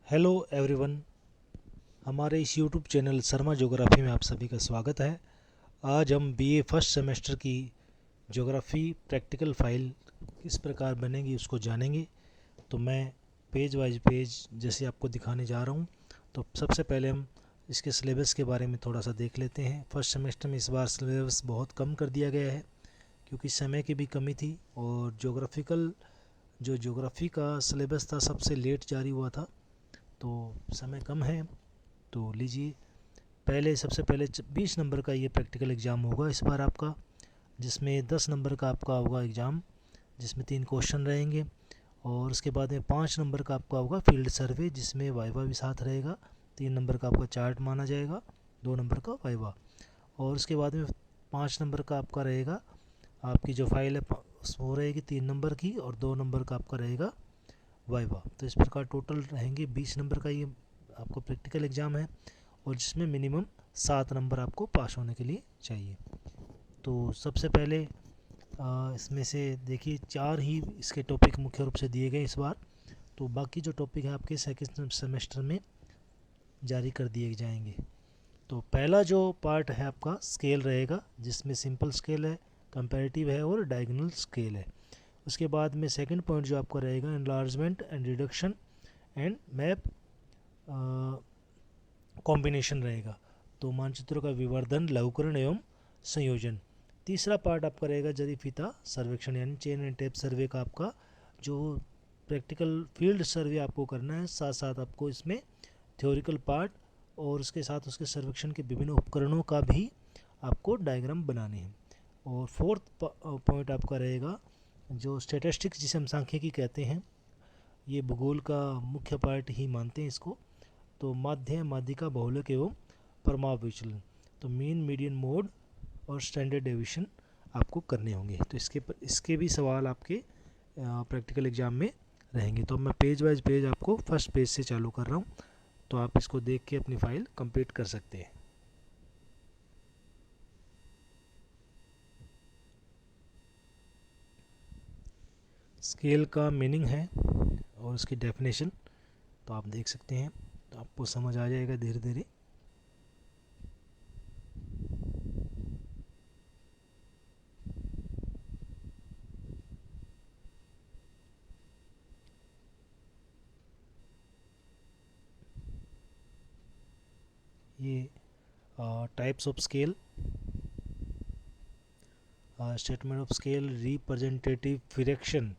Hello everyone. हमारे इस YouTube channel Sharma geography में आप सभी का स्वागत है। आज हम बीए फर्स्ट सेमेस्टर की ज्योग्राफी प्रैक्टिकल फाइल किस प्रकार बनेगी उसको जानेंगे। तो मैं पेज वाइज पेज जैसे आपको दिखाने जा रहा हूँ। तो सबसे पहले हम इसके सिलेबस के बारे में थोड़ा सा देख लेते हैं। फर्स्ट सेमेस्टर में इस बार सिलेबस बहुत कम कर दिया गया है क्योंकि समय की भी कमी थी और ज्योग्राफी का सिलेबस था सबसे लेट जारी हुआ था, तो समय कम है। तो लीजिए, सबसे पहले 20 नंबर का ये प्रैक्टिकल एग्ज़ाम होगा इस बार आपका, जिसमें 10 नंबर का आपका होगा एग्ज़ाम, जिसमें 3 क्वेश्चन रहेंगे। और उसके बाद में 5 नंबर का आपका होगा फील्ड सर्वे, जिसमें वाइवा भी साथ रहेगा। 3 नंबर का आपका चार्ट माना जाएगा, 2 नंबर का वाइवा। और उसके बाद में 5 नंबर का आपका रहेगा, आपकी जो फाइल है वो रहेगी 3 नंबर की, और 2 नंबर का आपका रहेगा वाइवा। तो इस प्रकार टोटल रहेंगे 20 नंबर का ये आपको प्रैक्टिकल एग्ज़ाम है, और जिसमें मिनिमम 7 नंबर आपको पास होने के लिए चाहिए। तो सबसे पहले इसमें से देखिए 4 ही इसके टॉपिक मुख्य रूप से दिए गए इस बार। तो बाकी जो टॉपिक है आपके सेकंड सेमेस्टर में जारी कर दिए जाएंगे। तो पहला जो पार्ट है आपका स्केल रहेगा, जिसमें सिंपल स्केल है, कंपैरेटिव है और डायगोनल स्केल है। उसके बाद में सेकंड पॉइंट जो आपका रहेगा enlargement and reduction and map combination रहेगा। तो मानचित्रों का विवर्धन, लघुकरण एवं संयोजन। तीसरा पार्ट आपका रहेगा जरी फीता सर्वेक्षण, यानी चेन एंड टेप सर्वे का आपका जो प्रैक्टिकल फील्ड सर्वे आपको करना है, साथ साथ आपको इसमें थ्योरिकल पार्ट और उसके साथ उसके सर्वेक्षण के विभिन्न उपकरणों का भी आपको डायग्राम बनाने हैं। और फोर्थ पॉइंट आपका रहेगा जो स्टैटिस्टिक्स, जिसे हम सांख्यिकी कहते हैं, ये भूगोल का मुख्य पार्ट ही मानते हैं इसको। तो माध्य, माध्यिका, बहुलक एवं परमाप विचलन, तो मीन, मीडियन, मोड और स्टैंडर्ड डेविएशन आपको करने होंगे। तो इसके भी सवाल आपके प्रैक्टिकल एग्जाम में रहेंगे। तो मैं पेज वाइज पेज आपको फर्स्ट पेज से चालू कर रहा हूँ, तो आप इसको देख के अपनी फाइल कंप्लीट कर सकते हैं। स्केल का मीनिंग है और उसकी डेफिनेशन तो आप देख सकते हैं, तो आपको समझ आ जाएगा धीरे धीरे। ये types of scale, statement of scale, representative fraction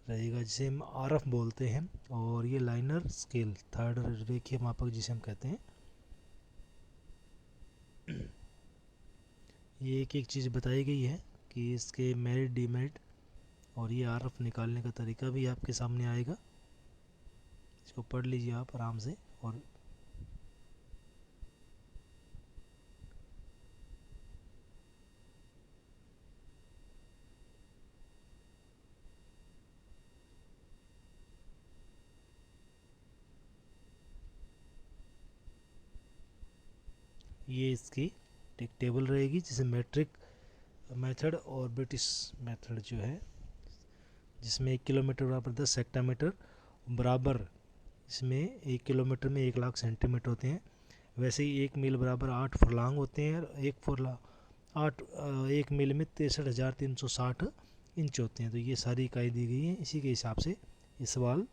रहेगा जिसे हम आरएफ बोलते हैं, और ये लाइनर स्केल, थर्ड रेखीय मापक जिसे हम कहते हैं। ये एक एक चीज़ बताई गई है कि इसके मेरिट डीमेरिट, और ये आरएफ निकालने का तरीका भी आपके सामने आएगा। इसको पढ़ लीजिए आप आराम से। और ये इसकी एक टेबल रहेगी जिसे मैट्रिक मेथड और ब्रिटिश मेथड जो है, जिसमें 1 किलोमीटर बराबर 10 सेक्टामीटर बराबर, इसमें 1 किलोमीटर में 1 लाख सेंटीमीटर होते हैं। वैसे ही 1 मील बराबर 8 फुरलांग होते हैं, और 1 मील में 63,360 इंच होते हैं। तो ये सारी इकाई दी गई है, इसी के हिसाब से ये सवाल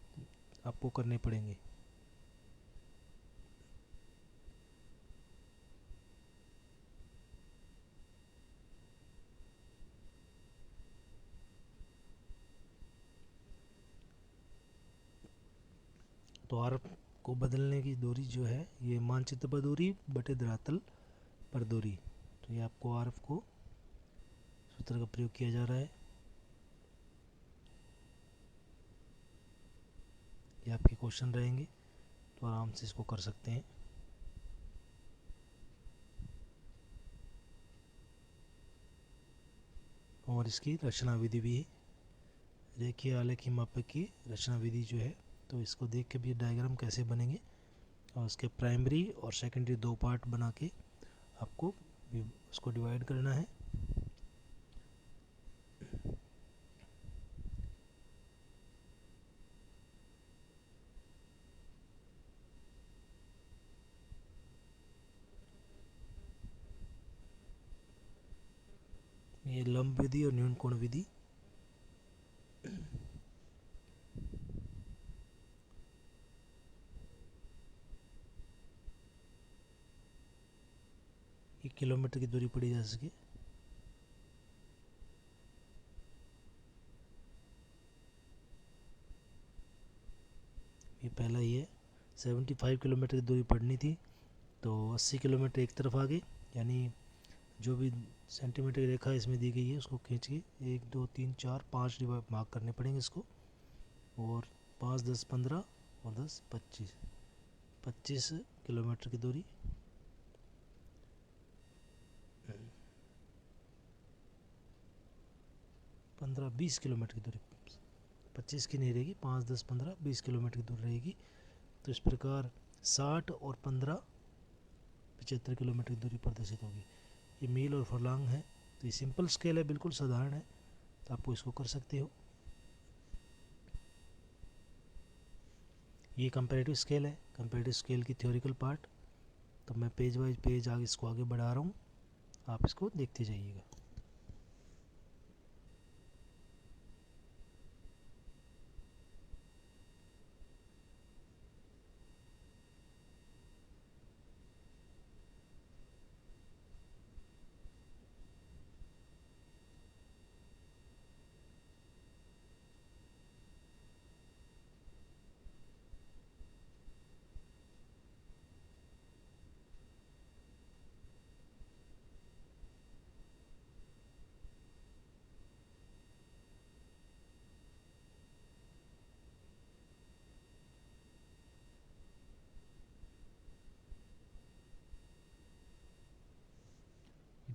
आपको करने पड़ेंगे। तो आर को बदलने की दूरी जो है, ये मानचित्र पर दूरी बटे धरातल पर दूरी। तो ये आपको आर को सूत्र का प्रयोग किया जा रहा है। ये आपके क्वेश्चन रहेंगे, तो आराम से इसको कर सकते हैं। और इसकी रचना विधि भी है, रेखीय आलेखीय मापक की रचना विधि जो है, तो इसको देख के भी डायग्राम कैसे बनेंगे, और उसके प्राइमरी और सेकेंडरी 2 पार्ट बना के आपको उसको डिवाइड करना है। ये लंब विधि और न्यून कोण विधि। ये किलोमीटर की दूरी पड़ी जा सके। ये पहला ही है। 75 किलोमीटर की दूरी पड़नी थी तो 80 किलोमीटर एक तरफ आ गई, यानी जो भी सेंटीमीटर की रेखा इसमें दी गई है उसको खींच के 1 2 3 4 5 डिवाइड मार्क करने पड़ेंगे इसको, और 5 10 15 और 10 25 किलोमीटर की दूरी। 15-20 किलोमीटर की दूरी, 25 की नहीं रहेगी, 5 10 15 20 किलोमीटर की दूरी रहेगी। तो इस प्रकार 60 और 15 75 किलोमीटर की दूरी प्रदर्शित होगी। ये मील और फरलांग है, तो ये सिंपल स्केल है, बिल्कुल साधारण है, तो आपको इसको कर सकते हो। ये कंपैरेटिव स्केल है, कंपैरेटिव स्केल की थ्योरिकल पार्ट, तो मैं पेज वाइज पेज आगे इसको आगे बढ़ा रहा हूँ, आप इसको देखते जाइएगा।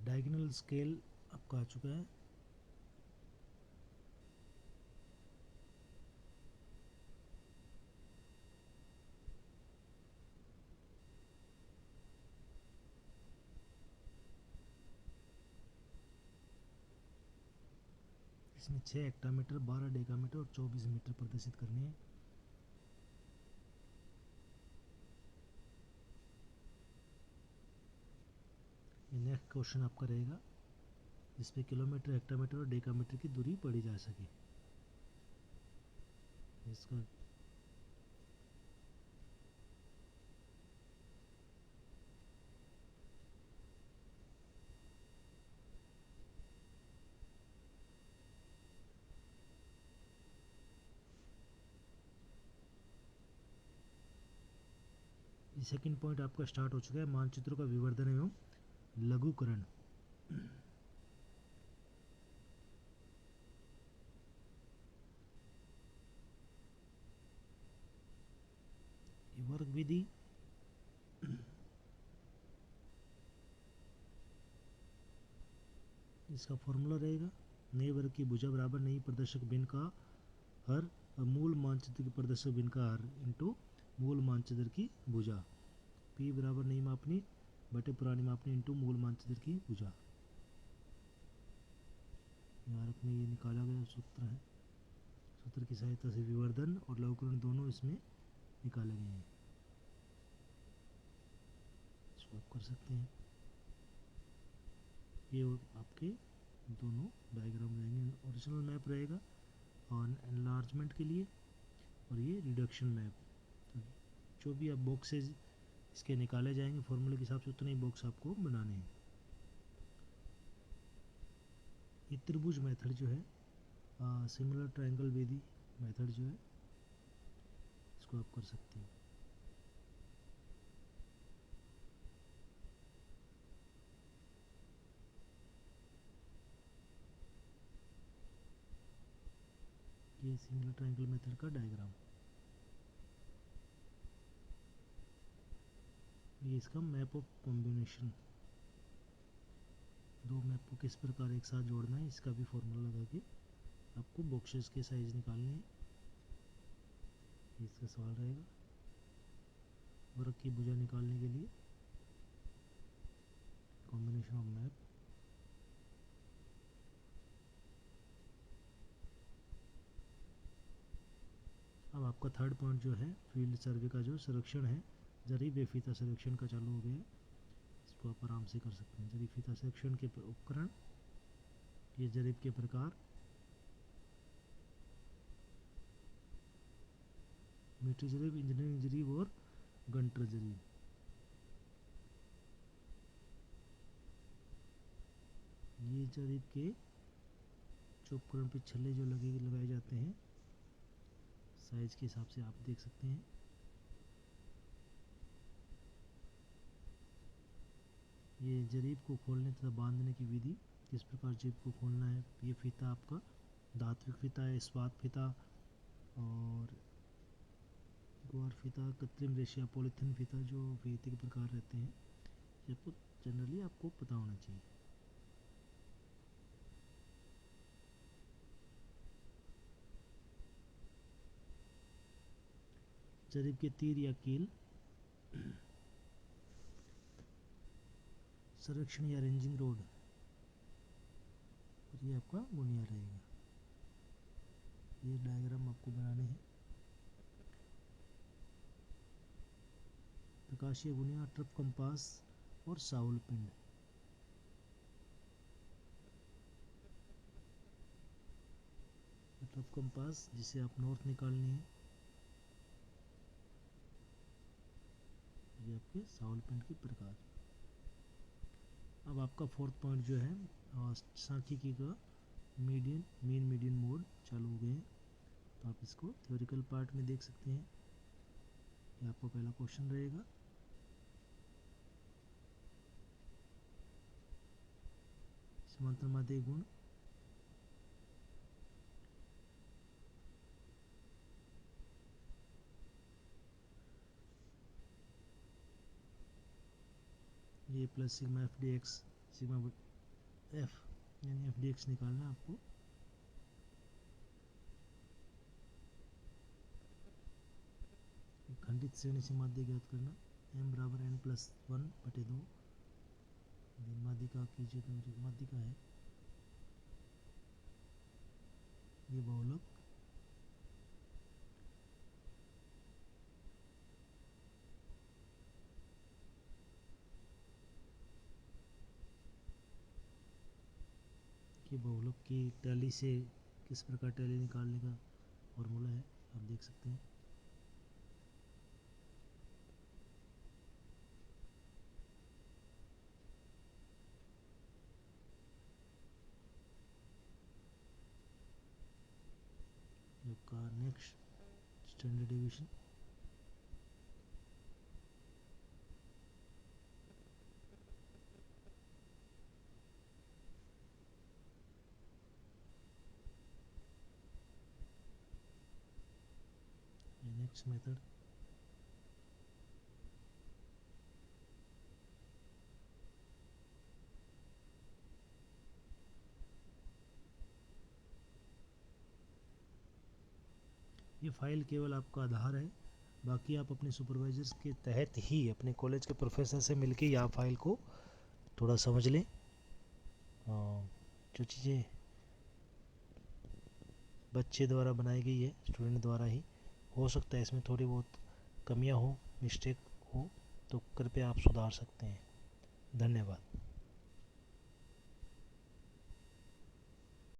डायगोनल स्केल आपका आ चुका है। इसमें 6 हेक्टामीटर, 12 डेकामीटर और 24 मीटर प्रदर्शित करने हैं। नेक्स्ट क्वेश्चन आपका रहेगा जिसमें किलोमीटर, हेक्टामीटर और डेकामीटर की दूरी पढ़ी जा सके। इसका सेकंड पॉइंट आपका स्टार्ट हो चुका है, मानचित्रों का विवर्धन एवं लघुकरण। वर्ग विधि, इसका फॉर्मूला रहेगा नए वर्ग की भुजा बराबर नई प्रदर्शक भिन्न का हर और मूल मानचित्र की प्रदर्शक भिन्न का हर इंटू मूल मानचित्र की भुजा, पी बराबर नई मापनी बटे पुरानी मापनी इंटू मूल मानचित्र की भुजा। कारक में ये निकाला गया सूत्र है, सूत्र की सहायता से विवर्धन और लघुकरण दोनों इसमें निकाले गए हैं, इसको आप कर सकते हैं। ये आपके दोनों डायग्राम रहेंगे, ओरिजिनल मैप रहेगा और एनलार्जमेंट के लिए, और ये रिडक्शन मैप। तो जो भी आप बॉक्सेज इसके निकाले जाएंगे फॉर्मूले के हिसाब से उतने ही बॉक्स आपको बनाने हैं। ये त्रिभुज मेथड जो है, सिमिलर ट्रायंगल विधि मेथड जो है, इसको आप कर सकते हैं। ये सिमिलर ट्रायंगल मेथड का डायग्राम, ये इसका मैप ऑफ कॉम्बिनेशन, दो मैप को किस प्रकार एक साथ जोड़ना है इसका भी फॉर्मूला लगा के आपको बॉक्सेस के साइज निकालने हैं। इसका सवाल रहेगा वर्ग की भुजा निकालने के लिए कॉम्बिनेशन ऑफ मैप। अब आपका थर्ड पॉइंट जो है फील्ड सर्वे का जो सर्वेक्षण है, जरी बेफीता सर्वेक्षण का चालू हो गया है, इसको आप आराम से कर सकते हैं। जरी फीता सर्वेक्षण के उपकरण ये जरीब के प्रकार, मीठी जरीब, इंजीनियरिंग जरीब और गंटर जरीब। ये जरीब के उपकरण पे छल्ले जो लगाए जाते हैं, साइज के हिसाब से आप देख सकते हैं। ये जरीब को खोलने तथा बांधने की विधि, किस प्रकार जरीब को खोलना है। ये फीता आपका धात्विक फीता है, इस्पात फीता और ग्वार फीता, कृत्रिम रेशा, पॉलीथीन फीता, जो फीते के प्रकार रहते हैं, ये आपको जनरली आपको पता होना चाहिए। जरीब के तीर या कील, संरक्षण या रेंजिंग रोड, और ये आपका गुनिया रहेगा। ये डायग्राम आपको बनाने हैं। प्रकाशीय गुनिया, ट्रफ कंपास और साउल पिंड। ट्रफ कंपास जिसे आप नॉर्थ निकालनी है, ये आपके साउल पिंड के प्रकार। अब आपका फोर्थ पॉइंट जो है सांख्यिकी का मीन मीडियन मोड चालू हो गए हैं, तो आप इसको थ्योरिकल पार्ट में देख सकते हैं। ये आपका पहला क्वेश्चन रहेगा। समांतर माध्य गुण, ये plus sigma F D x, sigma F यानी एफ डी एक्स निकालना है आपको। खंडित श्रेणी से माध्य ज्ञात करना, m बराबर n प्लस 1/2। माध्यिका कीजिए तो जो माध्यिका है, ये बहुलक, कि बहुलक की टैली से किस प्रकार टैली निकालने का फॉर्मूला है, आप देख सकते हैं। आपका next standard division, next method, ये फाइल केवल आपका आधार है, बाकी आप अपने सुपरवाइजर्स के तहत ही अपने कॉलेज के प्रोफेसर से मिलके या फाइल को थोड़ा समझ लें। जो चीज़ें बच्चे द्वारा बनाई गई है, स्टूडेंट द्वारा ही, हो सकता है इसमें थोड़ी बहुत कमियां हो, मिस्टेक हो, तो कृपया आप सुधार सकते हैं। धन्यवाद।